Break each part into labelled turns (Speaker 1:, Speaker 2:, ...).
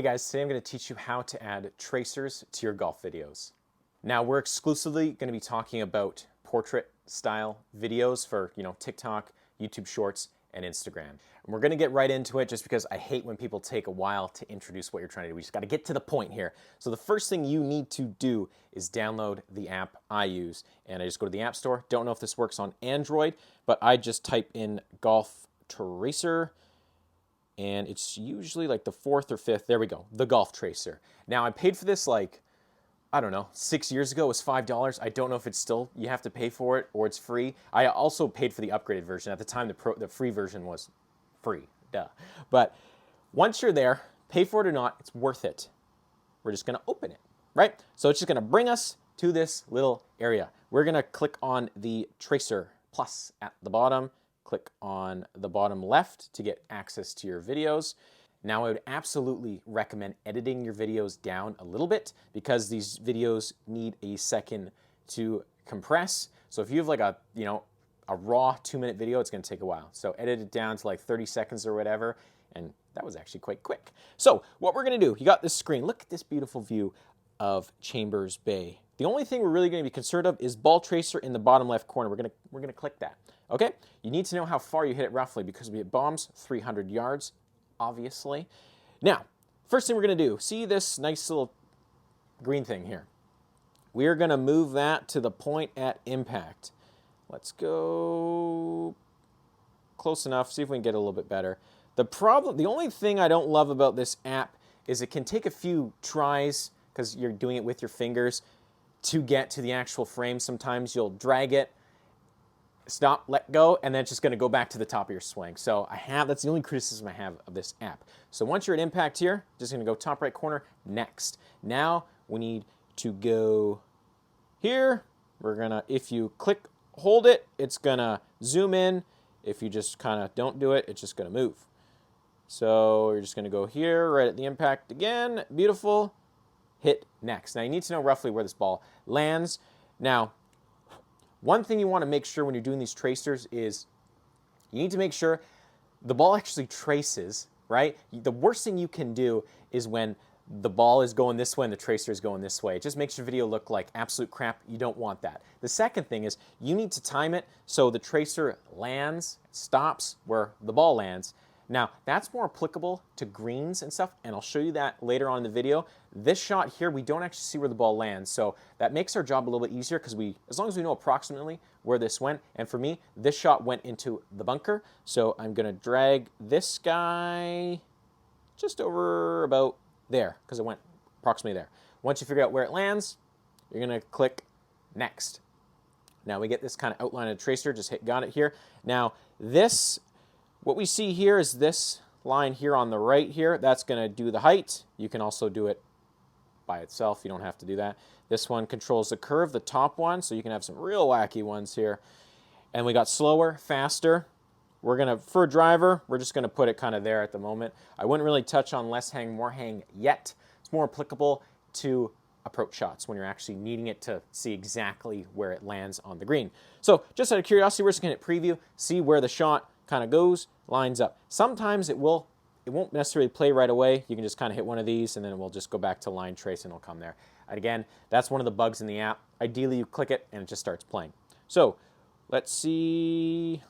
Speaker 1: Hey guys, today I'm going to teach you how to add tracers to your golf videos. Now we're exclusively going to be talking about portrait style videos for, TikTok, YouTube Shorts, and Instagram. And we're going to get right into it just because I hate when people take a while to introduce what you're trying to do. We just got to get to the point here. So the first thing you need to do is download the app I use. And I just go to the App Store. Don't know if this works on Android, but I just type in Golf Tracer. And it's usually like the 4th or 5th. There we go, the Golf Tracer. Now I paid for this I don't know, 6 years ago. It was $5. I don't know if it's still, you have to pay for it or it's free. I also paid for the upgraded version. At the time, the free version was free, duh. But once you're there, pay for it or not, it's worth it. We're just gonna open it, right? So it's just gonna bring us to this little area. We're gonna click on the Tracer plus at the bottom. Click on the bottom left to get access to your videos. Now I would absolutely recommend editing your videos down a little bit because these videos need a second to compress. So if you have like a raw 2-minute video, it's gonna take a while. So edit it down to like 30 seconds or whatever, and that was actually quite quick. So what we're gonna do, you got this screen. Look at this beautiful view of Chambers Bay. The only thing we're really gonna be concerned of is ball tracer in the bottom left corner. We're gonna click that. Okay, you need to know how far you hit it roughly because we hit bombs 300 yards, obviously. Now, first thing we're gonna do, see this nice little green thing here? We're gonna move that to the point at impact. Let's go close enough, see if we can get a little bit better. The only thing I don't love about this app is it can take a few tries because you're doing it with your fingers to get to the actual frame. Sometimes you'll drag it, stop, let go, and then it's just going to go back to the top of your swing. So that's the only criticism I have of this app. So once you're at impact here, just going to go top right corner, next. Now we need to go here. We're going to, if you hold it, it's going to zoom in. If you just kind of don't do it, it's just going to move. So we're just going to go here, right at the impact again. Beautiful. Hit next. Now you need to know roughly where this ball lands. Now, one thing you want to make sure when you're doing these tracers is you need to make sure the ball actually traces, right? The worst thing you can do is when the ball is going this way and the tracer is going this way. It just makes your video look like absolute crap. You don't want that. The second thing is you need to time it so the tracer lands, stops where the ball lands. Now, that's more applicable to greens and stuff, and I'll show you that later on in the video. This shot here, we don't actually see where the ball lands, so that makes our job a little bit easier because as long as we know approximately where this went, and for me, this shot went into the bunker, so I'm gonna drag this guy just over about there because it went approximately there. Once you figure out where it lands, you're gonna click next. Now we get this kind of outline of the tracer, just got it here. Now what we see here is this line here on the right here. That's going to do the height. You can also do it by itself. You don't have to do that. This one controls the curve, the top one, so you can have some real wacky ones here. And we got slower, faster. For a driver, we're just going to put it kind of there at the moment. I wouldn't really touch on less hang, more hang yet. It's more applicable to approach shots when you're actually needing it to see exactly where it lands on the green. So just out of curiosity, we're just going to hit preview, see where the shot kind of goes, lines up. Sometimes it won't necessarily play right away. You can just kind of hit one of these and then it will just go back to line trace and it'll come there. And again, that's one of the bugs in the app. Ideally, you click it and it just starts playing. So let's see.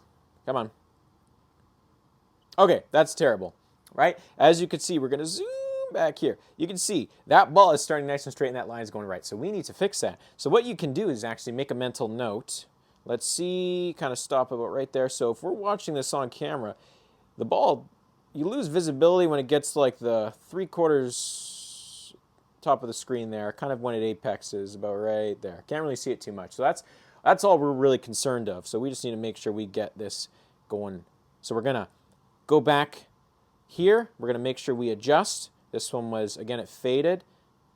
Speaker 1: Come on. Okay, that's terrible, right? As you can see, we're going to zoom back here. You can see that ball is starting nice and straight and that line is going right. So we need to fix that. So what you can do is actually make a mental note. Let's see, kind of stop about right there. So if we're watching this on camera, the ball, you lose visibility when it gets to like the 3/4 top of the screen there, kind of when it apexes about right there. Can't really see it too much. So that's all we're really concerned of. So we just need to make sure we get this going. So we're gonna go back here. We're gonna make sure we adjust. This one was, again, it faded.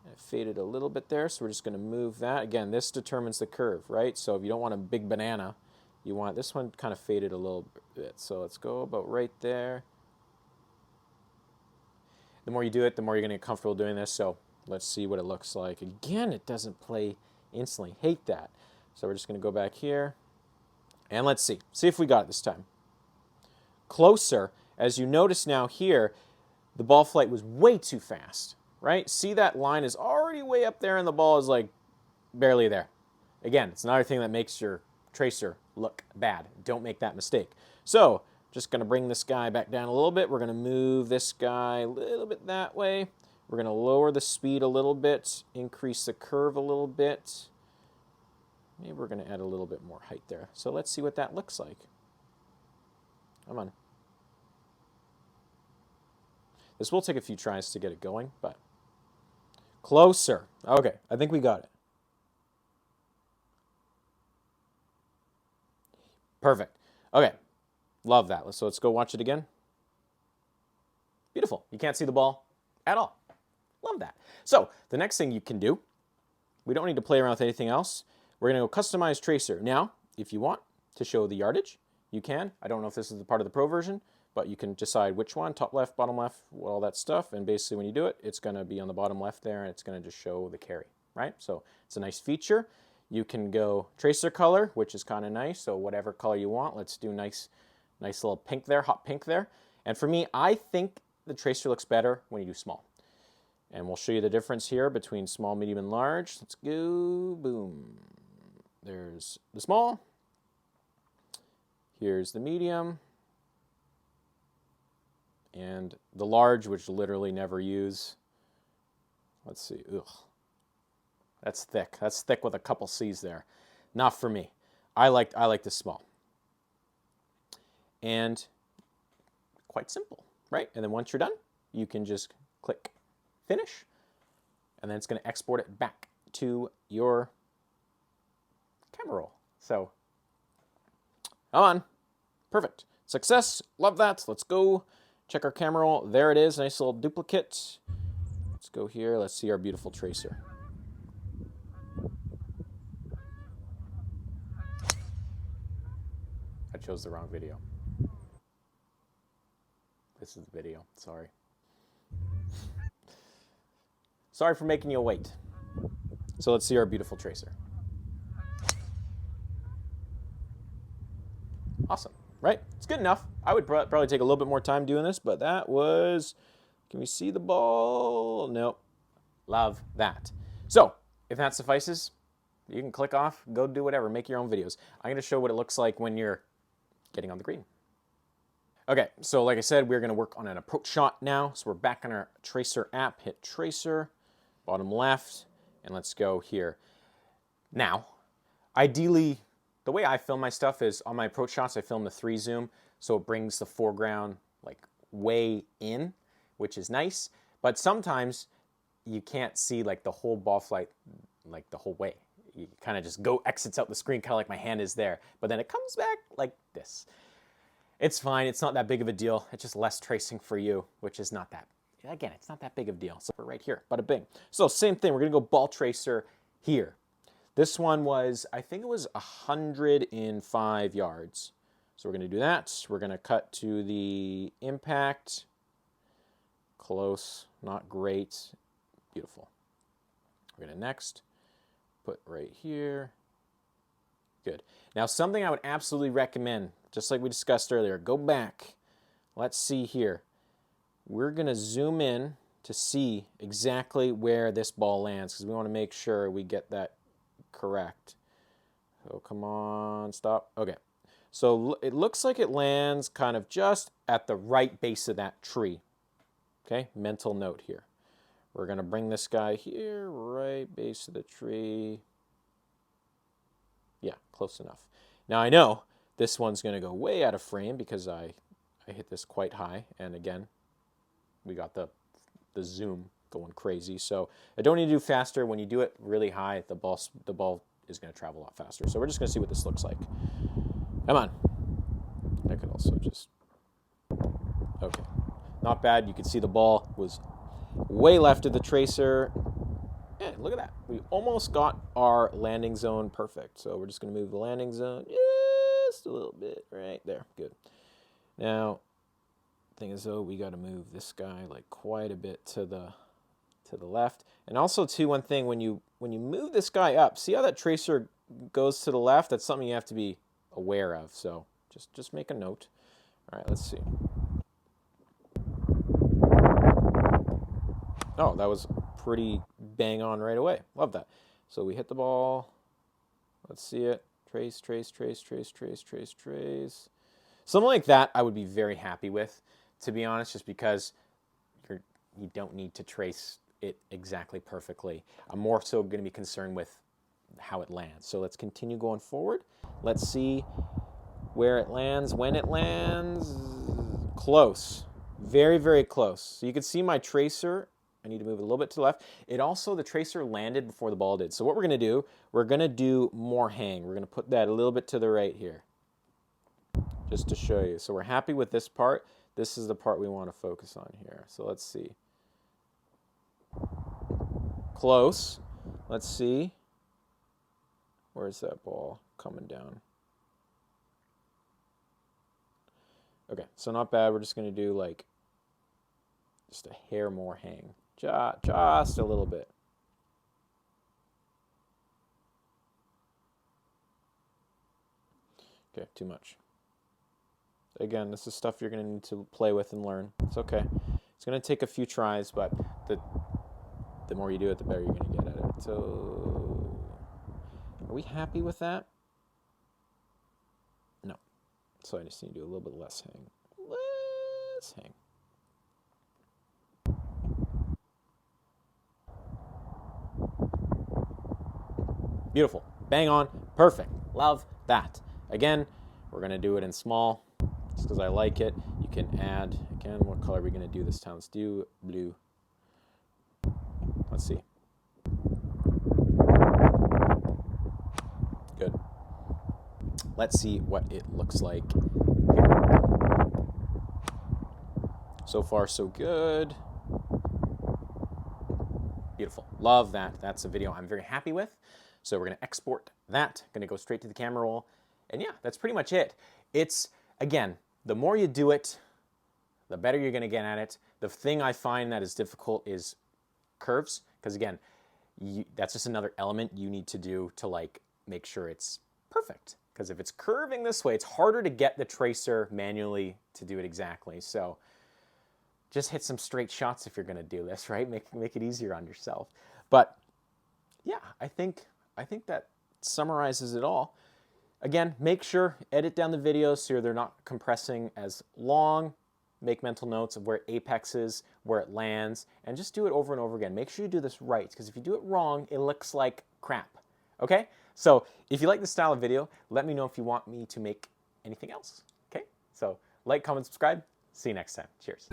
Speaker 1: It faded a little bit there, so we're just going to move that. Again, this determines the curve, right? So if you don't want a big banana, you want this one kind of faded a little bit. So let's go about right there. The more you do it, the more you're going to get comfortable doing this. So let's see what it looks like. Again, it doesn't play instantly. Hate that. So we're just going to go back here. And let's see. See if we got it this time. Closer. As you notice now here, the ball flight was way too fast, right? See, that line is already way up there and the ball is like barely there. Again, it's another thing that makes your tracer look bad. Don't make that mistake. So, just going to bring this guy back down a little bit. We're going to move this guy a little bit that way. We're going to lower the speed a little bit, increase the curve a little bit. Maybe we're going to add a little bit more height there. So let's see what that looks like. Come on. This will take a few tries to get it going, but closer. Okay, I think we got it. Perfect. Okay, love that. So let's go watch it again. Beautiful. You can't see the ball at all. Love that. So the next thing you can do, we don't need to play around with anything else. We're going to go customize tracer. Now, if you want to show the yardage, you can. I don't know if this is the part of the Pro version, but you can decide which one, top left, bottom left, all that stuff. And basically when you do it, it's going to be on the bottom left there, and it's going to just show the carry, right? So it's a nice feature. You can go tracer color, which is kind of nice. So whatever color you want, let's do nice little pink there, hot pink there. And for me, I think the tracer looks better when you do small. And we'll show you the difference here between small, medium, and large. Let's go, boom. There's the small. Here's the medium. And the large, which literally never use. Let's see, ugh. That's thick. That's thick with a couple C's there. Not for me. I like the small. And quite simple, right? And then once you're done, you can just click finish, and then it's going to export it back to your camera roll. So, come on. Perfect. Success. Love that. Let's go check our camera roll. There it is. Nice little duplicate. Let's go here. Let's see our beautiful tracer. I chose the wrong video. This is the video. Sorry. Sorry for making you wait. So let's see our beautiful tracer. Awesome, right? It's good enough. I would probably take a little bit more time doing this, but that was, can we see the ball? Nope. Love that. So if that suffices, you can click off, go do whatever, make your own videos. I'm going to show what it looks like when you're getting on the green. Okay, so like I said, we're going to work on an approach shot now. So we're back on our tracer app, hit tracer, bottom left, and let's go here. Now, ideally, the way I film my stuff is on my approach shots, I film the 3 zoom, so it brings the foreground like way in, which is nice. But sometimes you can't see like the whole ball flight like the whole way. You kind of just exits out the screen, kind of like my hand is there, but then it comes back like this. It's fine. It's not that big of a deal. It's just less tracing for you, which is not that. Again, it's not that big of a deal. So we're right here, bada bing. So same thing. We're going to go ball tracer here. This one was, I think it was 105 yards. So we're going to do that. We're going to cut to the impact. Close, not great. Beautiful. We're going to next put right here. Good. Now something I would absolutely recommend, just like we discussed earlier, go back. Let's see here. We're going to zoom in to see exactly where this ball lands because we want to make sure we get that correct. So come on, stop. Okay. So it looks like it lands kind of just at the right base of that tree. Okay, mental note here. We're going to bring this guy here, right base of the tree. Yeah, close enough. Now I know this one's going to go way out of frame because I hit this quite high. And again, we got the zoom going crazy. So I don't need to do faster. When you do it really high, the ball is going to travel a lot faster. So we're just going to see what this looks like. Come on. I could also just, okay. Not bad. You can see the ball was way left of the tracer. Yeah, look at that. We almost got our landing zone perfect. So we're just going to move the landing zone just a little bit right there. Good. Now, thing is though, we got to move this guy like quite a bit to the left. And also too, one thing, when you move this guy up, see how that tracer goes to the left? That's something you have to be aware of. So just make a note. All right, let's see. Oh, that was pretty bang on right away. Love that. So we hit the ball. Let's see it. Trace, trace, trace, trace, trace, trace, trace. Something like that I would be very happy with, to be honest, just because you don't need to trace it exactly perfectly. I'm more so going to be concerned with how it lands. So let's continue going forward. Let's see where it lands, when it lands. Close. Very, very close. So you can see my tracer. I need to move it a little bit to the left. It also, the tracer landed before the ball did. So what we're going to do, we're going to do more hang. We're going to put that a little bit to the right here, just to show you. So we're happy with this part. This is the part we want to focus on here. So let's see. Close. Let's see. Where's that ball coming down? Okay, so not bad. We're just going to do like just a hair more hang. Just a little bit. Okay, too much. Again, this is stuff you're going to need to play with and learn. It's okay. It's going to take a few tries, but the more you do it, the better you're going to get at it. So, are we happy with that? No. So I just need to do a little bit less hang. Less hang. Beautiful. Bang on. Perfect. Love that. Again, we're going to do it in small just because I like it. You can add, again, what color are we going to do this time? Let's do blue. Let's see. Good. Let's see what it looks like. So far, so good. Beautiful. Love that. That's a video I'm very happy with. So we're going to export that. Going to go straight to the camera roll. And yeah, that's pretty much it. It's, again, the more you do it, the better you're going to get at it. The thing I find that is difficult is curves. Because again, that's just another element you need to do to like make sure it's perfect. Because if it's curving this way, it's harder to get the tracer manually to do it exactly. So just hit some straight shots if you're going to do this, right? Make it easier on yourself. But yeah, I think that summarizes it all. Again, make sure, edit down the videos so they're not compressing as long. Make mental notes of where apex is, where it lands, and just do it over and over again. Make sure you do this right, because if you do it wrong, it looks like crap. Okay? So if you like this style of video, let me know if you want me to make anything else. Okay? So like, comment, subscribe. See you next time. Cheers.